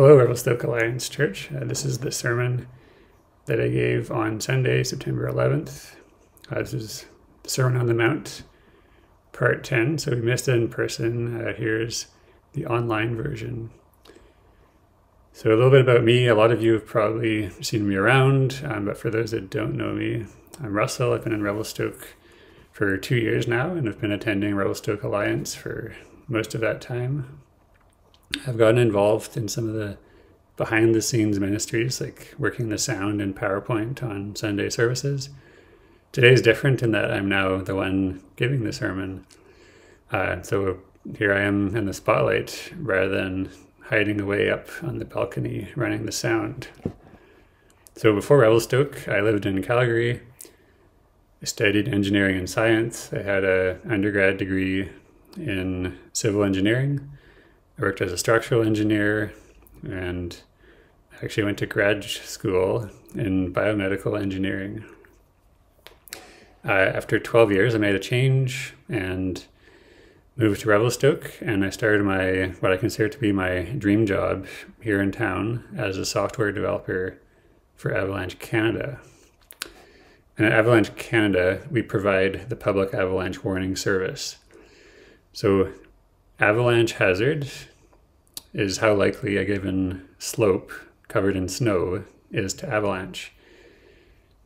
Hello, Revelstoke Alliance Church. This is the sermon that I gave on Sunday, September 11th. This is the Sermon on the Mount, part 10. So we missed it in person. Here's the online version. So a little bit about me. A lot of you have probably seen me around, but for those that don't know me, I'm Russell. I've been in Revelstoke for 2 years now, and I've been attending Revelstoke Alliance for most of that time. I've gotten involved in some of the behind the scenes ministries, like working the sound and PowerPoint on Sunday services. Today is different in that I'm now the one giving the sermon. So here I am in the spotlight rather than hiding away up on the balcony running the sound. So before Revelstoke, I lived in Calgary. I studied engineering and science. I had an undergrad degree in civil engineering. I worked as a structural engineer and actually went to grad school in biomedical engineering. After 12 years, I made a change and moved to Revelstoke, and I started what I consider to be my dream job here in town as a software developer for Avalanche Canada. And at Avalanche Canada, we provide the public avalanche warning service. So avalanche hazard is how likely a given slope covered in snow is to avalanche.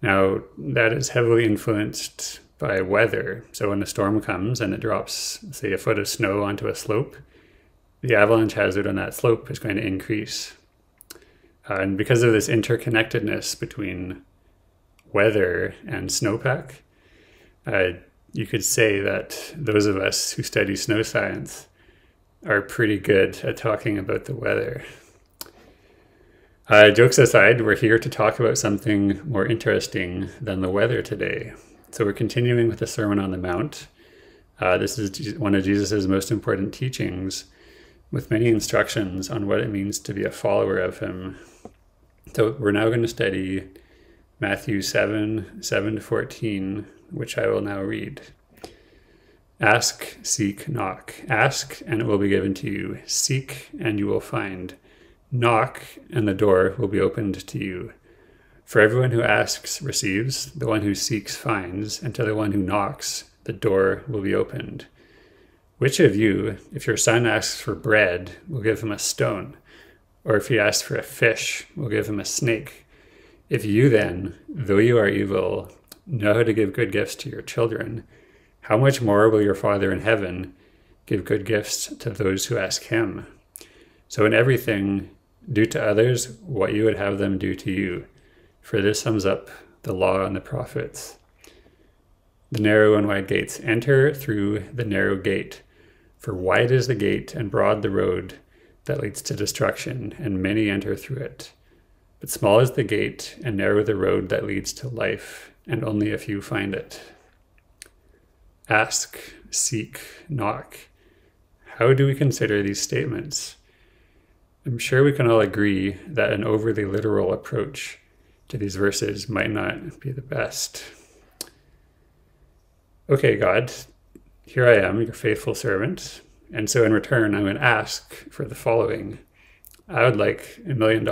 Now, that is heavily influenced by weather. So when a storm comes and it drops, say, a foot of snow onto a slope, the avalanche hazard on that slope is going to increase. And because of this interconnectedness between weather and snowpack, you could say that those of us who study snow science are pretty good at talking about the weather. Jokes aside, we're here to talk about something more interesting than the weather today. So we're continuing with the Sermon on the Mount. This is one of Jesus's most important teachings, with many instructions on what it means to be a follower of him. So we're now going to study Matthew 7:7-14, which I will now read. Ask, seek, knock. Ask, and it will be given to you. Seek, and you will find. Knock, and the door will be opened to you. For everyone who asks receives, the one who seeks finds, and to the one who knocks, the door will be opened. Which of you, if your son asks for bread, will give him a stone? Or if he asks for a fish, will give him a snake? If you then, though you are evil, know how to give good gifts to your children, how much more will your Father in heaven give good gifts to those who ask him? So in everything, do to others what you would have them do to you, for this sums up the law and the prophets. The narrow and wide gates, enter through the narrow gate, for wide is the gate and broad the road that leads to destruction, and many enter through it. But small is the gate and narrow the road that leads to life, and only a few find it. Ask, seek, knock. How do we consider these statements? I'm sure we can all agree that an overly literal approach to these verses might not be the best. Okay, God, here I am, your faithful servant, and so in return I'm going to ask for the following. I would like $1 million,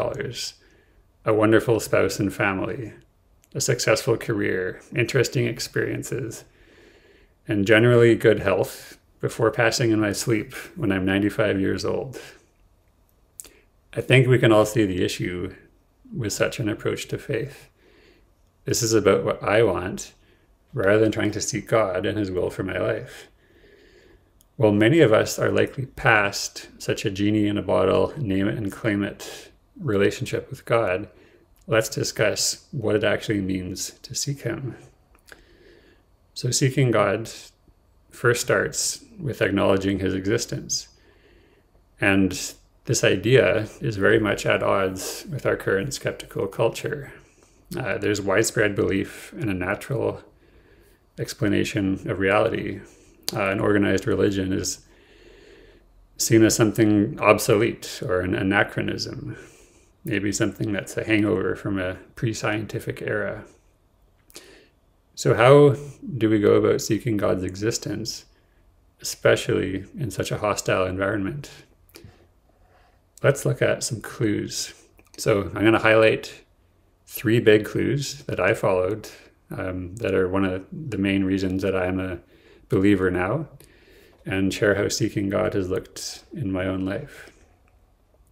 a wonderful spouse and family, a successful career, interesting experiences, and generally good health before passing in my sleep when I'm 95 years old. I think we can all see the issue with such an approach to faith. This is about what I want, rather than trying to seek God and his will for my life. While many of us are likely past such a genie in a bottle, name it and claim it relationship with God, let's discuss what it actually means to seek him. So seeking God first starts with acknowledging his existence. And this idea is very much at odds with our current skeptical culture. There's widespread belief in a natural explanation of reality. An organized religion is seen as something obsolete or an anachronism, maybe something that's a hangover from a pre-scientific era. So how do we go about seeking God's existence, especially in such a hostile environment? let's look at some clues. So I'm going to highlight 3 big clues that I followed that are one of the main reasons that I'm a believer now, and share how seeking God has looked in my own life.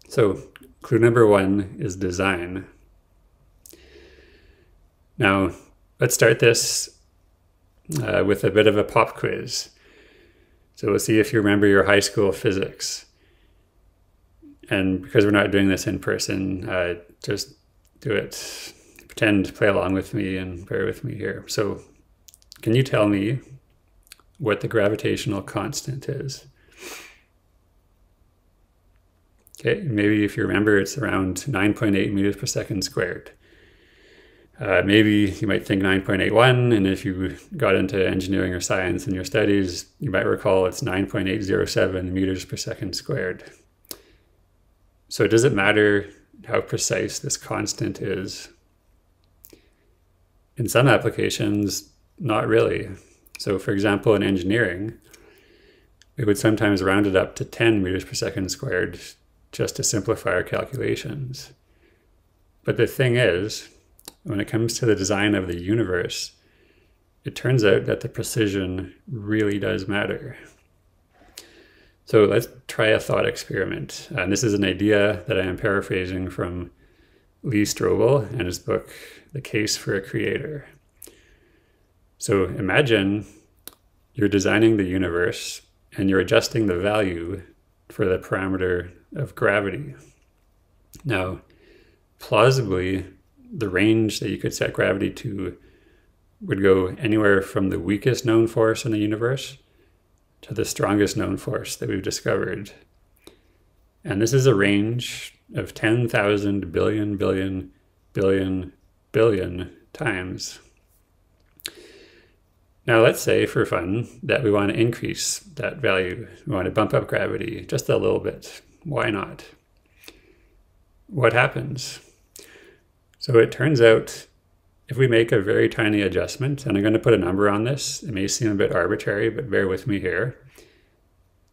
So clue number 1 is design. Now, let's start this with a bit of a pop quiz. So we'll see if you remember your high school physics. And because we're not doing this in person, just do it. Pretend, play along with me and bear with me here. So can you tell me what the gravitational constant is? Okay, maybe if you remember, it's around 9.8 meters per second squared. Maybe you might think 9.81, and if you got into engineering or science in your studies, you might recall it's 9.807 meters per second squared. So does it matter how precise this constant is? In some applications, not really. So for example, in engineering, we would sometimes round it up to 10 meters per second squared just to simplify our calculations. But the thing is, when it comes to the design of the universe, it turns out that the precision really does matter. So let's try a thought experiment. And this is an idea that I am paraphrasing from Lee Strobel and his book, The Case for a Creator. So imagine you're designing the universe and you're adjusting the value for the parameter of gravity. Now, plausibly, the range that you could set gravity to would go anywhere from the weakest known force in the universe to the strongest known force that we've discovered. And this is a range of 10,000 billion, billion, billion, billion times. Now let's say for fun that we want to increase that value. We want to bump up gravity just a little bit. Why not? What happens? So it turns out if we make a very tiny adjustment, and I'm going to put a number on this, it may seem a bit arbitrary, but bear with me here.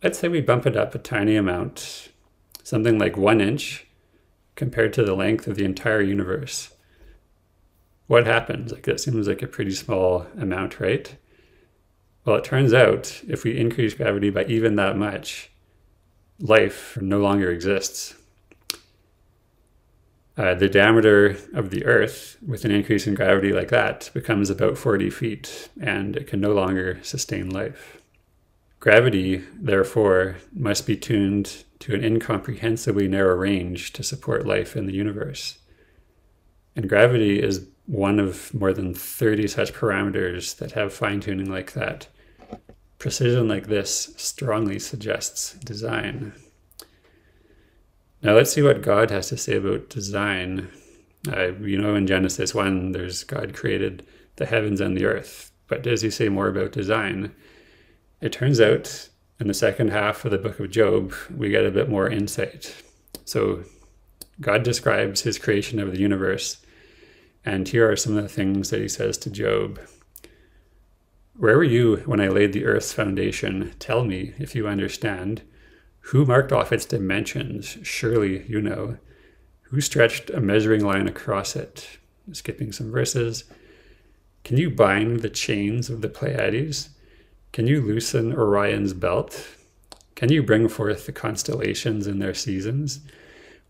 Let's say we bump it up a tiny amount, something like 1 inch compared to the length of the entire universe. What happens? Like that seems like a pretty small amount, right? Well, it turns out if we increase gravity by even that much, life no longer exists. The diameter of the Earth, with an increase in gravity like that, becomes about 40 feet, and it can no longer sustain life. Gravity, therefore, must be tuned to an incomprehensibly narrow range to support life in the universe. And gravity is one of more than 30 such parameters that have fine-tuning like that. Precision like this strongly suggests design. Now let's see what God has to say about design. In Genesis 1, there's God created the heavens and the earth. But does he say more about design? It turns out in the second half of the book of Job, we get a bit more insight. So God describes his creation of the universe, and here are some of the things that he says to Job. Where were you when I laid the earth's foundation? Tell me if you understand. Who marked off its dimensions? Surely you know. Who stretched a measuring line across it? Skipping some verses. Can you bind the chains of the Pleiades? Can you loosen Orion's belt? Can you bring forth the constellations in their seasons?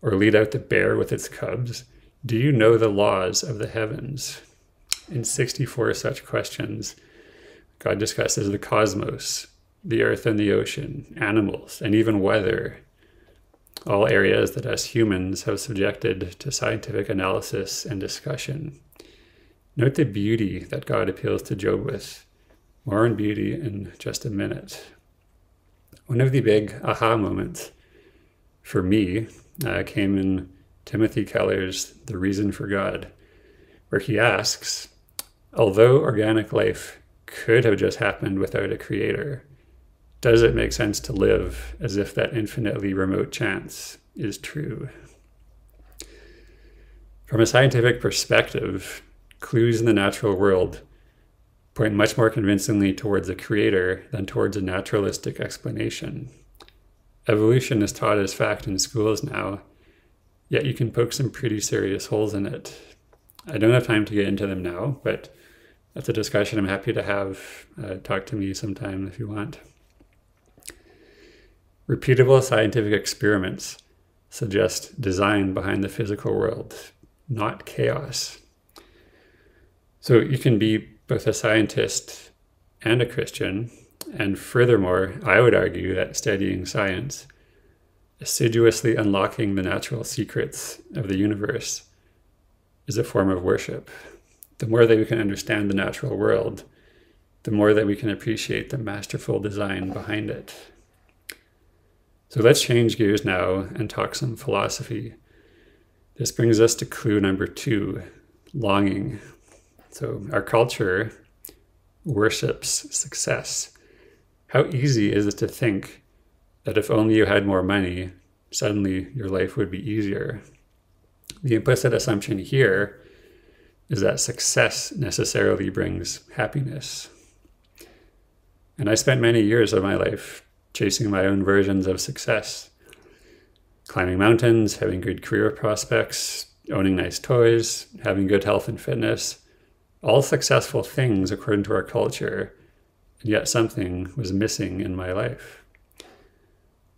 Or lead out the bear with its cubs? Do you know the laws of the heavens? In 64 such questions, God discusses the cosmos, the earth and the ocean, animals, and even weather, all areas that us humans have subjected to scientific analysis and discussion. Note the beauty that God appeals to Job with. More on beauty in just a minute. One of the big aha moments for me came in Timothy Keller's The Reason for God, where he asks, although organic life could have just happened without a creator, does it make sense to live as if that infinitely remote chance is true? From a scientific perspective, clues in the natural world point much more convincingly towards a creator than towards a naturalistic explanation. Evolution is taught as fact in schools now, yet you can poke some pretty serious holes in it. I don't have time to get into them now, but that's a discussion I'm happy to have. Talk to me sometime if you want. Repeatable scientific experiments suggest design behind the physical world, not chaos. So you can be both a scientist and a Christian, and furthermore, I would argue that studying science, assiduously unlocking the natural secrets of the universe, is a form of worship. The more that we can understand the natural world, the more that we can appreciate the masterful design behind it. So let's change gears now and talk some philosophy. This brings us to clue number 2, longing. So our culture worships success. How easy is it to think that if only you had more money, suddenly your life would be easier? The implicit assumption here is that success necessarily brings happiness. And I spent many years of my life chasing my own versions of success. Climbing mountains, having good career prospects, owning nice toys, having good health and fitness. All successful things according to our culture, and yet something was missing in my life.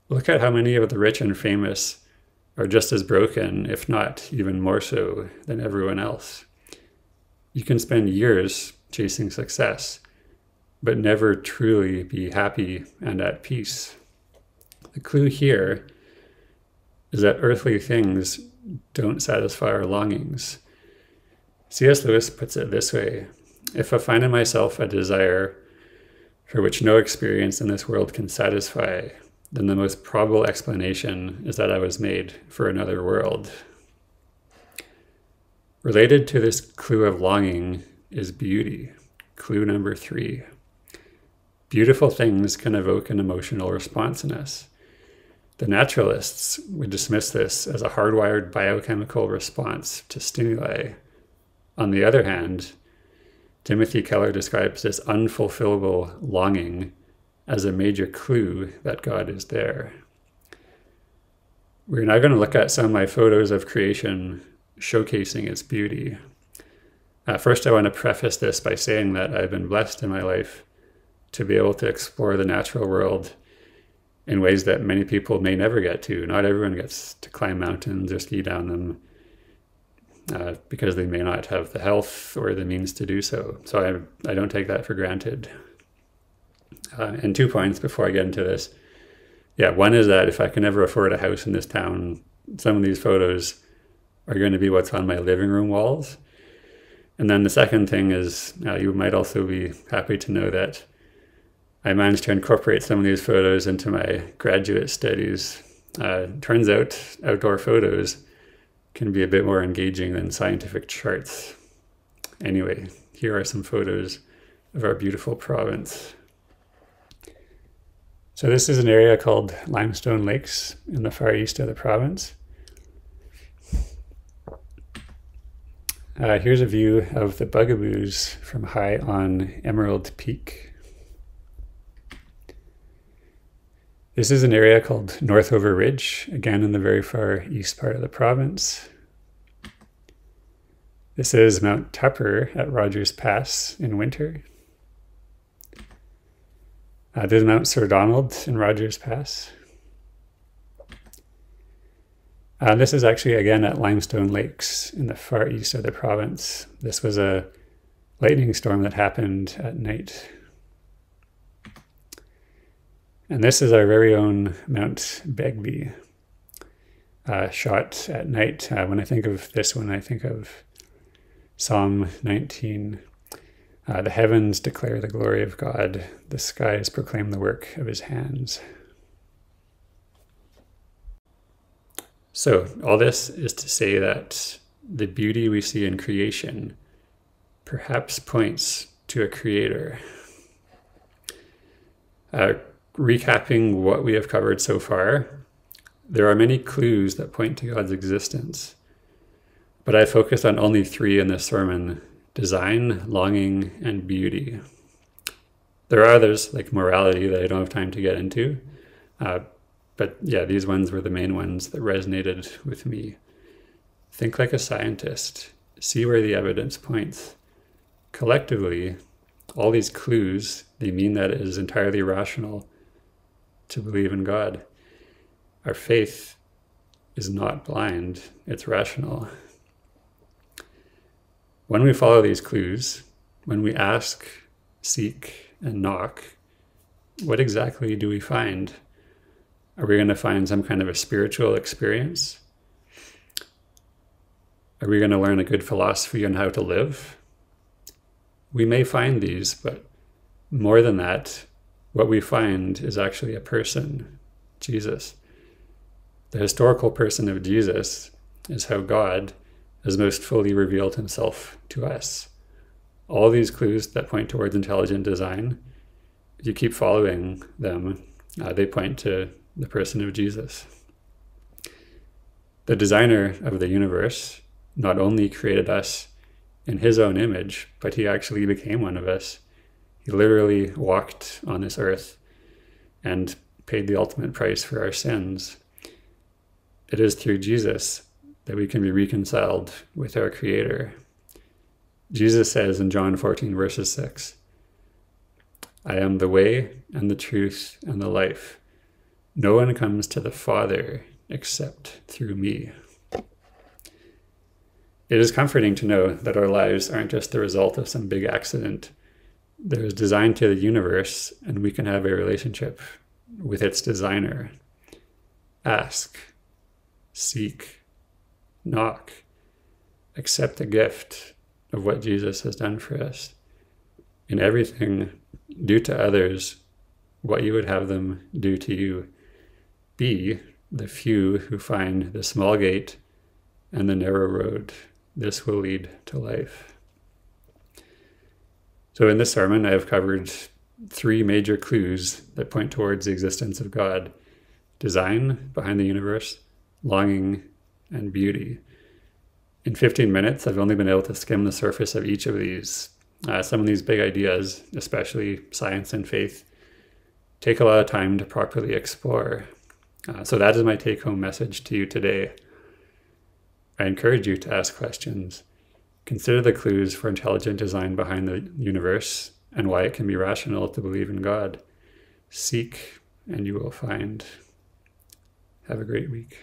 Look at how many of the rich and famous are just as broken, if not even more so, than everyone else. You can spend years chasing success, but never truly be happy and at peace. The clue here is that earthly things don't satisfy our longings. C.S. Lewis puts it this way: if I find in myself a desire for which no experience in this world can satisfy, then the most probable explanation is that I was made for another world. Related to this clue of longing is beauty, clue number 3. Beautiful things can evoke an emotional response in us. The naturalists would dismiss this as a hardwired biochemical response to stimuli. On the other hand, Timothy Keller describes this unfulfillable longing as a major clue that God is there. We're now going to look at some of my photos of creation showcasing its beauty. First, I want to preface this by saying that I've been blessed in my life to be able to explore the natural world in ways that many people may never get to. Not everyone gets to climb mountains or ski down them because they may not have the health or the means to do so. So I don't take that for granted. And 2 points before I get into this. Yeah, one is that if I can ever afford a house in this town, some of these photos are going to be what's on my living room walls. And then the second thing is you might also be happy to know that I managed to incorporate some of these photos into my graduate studies. Turns out outdoor photos can be a bit more engaging than scientific charts. Anyway, here are some photos of our beautiful province. So this is an area called Limestone Lakes in the far east of the province. Here's a view of the Bugaboos from high on Emerald Peak. This is an area called Northover Ridge, again in the very far east part of the province. This is Mount Tupper at Rogers Pass in winter. This is Mount Sir Donald in Rogers Pass. This is actually again at Limestone Lakes in the far east of the province. This was a lightning storm that happened at night. And this is our very own Mount Begbie, shot at night. When I think of this one, I think of Psalm 19. The heavens declare the glory of God. The skies proclaim the work of his hands. So all this is to say that the beauty we see in creation perhaps points to a creator. Recapping what we have covered so far, there are many clues that point to God's existence, but I focused on only 3 in this sermon: design, longing, and beauty. There are others, like morality, that I don't have time to get into, But yeah, these ones were the main ones that resonated with me. Think like a scientist. See where the evidence points. Collectively, all these clues, they mean that it is entirely rational to believe in God. Our faith is not blind, it's rational. When we follow these clues, when we ask, seek, and knock, what exactly do we find? Are we going to find some kind of a spiritual experience? Are we going to learn a good philosophy on how to live? We may find these, but more than that, what we find is actually a person, Jesus. The historical person of Jesus is how God has most fully revealed himself to us. All these clues that point towards intelligent design, if you keep following them, they point to the person of Jesus. The designer of the universe not only created us in his own image, but he actually became one of us. He literally walked on this earth and paid the ultimate price for our sins. It is through Jesus that we can be reconciled with our Creator. Jesus says in John 14, verses 6, I am the way and the truth and the life. No one comes to the Father except through me. It is comforting to know that our lives aren't just the result of some big accident. There is design to the universe, and we can have a relationship with its designer. Ask, seek, knock, accept the gift of what Jesus has done for us. In everything, do to others what you would have them do to you. Be the few who find the small gate and the narrow road. This will lead to life. So in this sermon, I have covered 3 major clues that point towards the existence of God: design behind the universe, longing, and beauty. In 15 minutes, I've only been able to skim the surface of each of these. Some of these big ideas, especially science and faith, take a lot of time to properly explore. So that is my take-home message to you today. I encourage you to ask questions. Consider the clues for intelligent design behind the universe and why it can be rational to believe in God. Seek and you will find. Have a great week.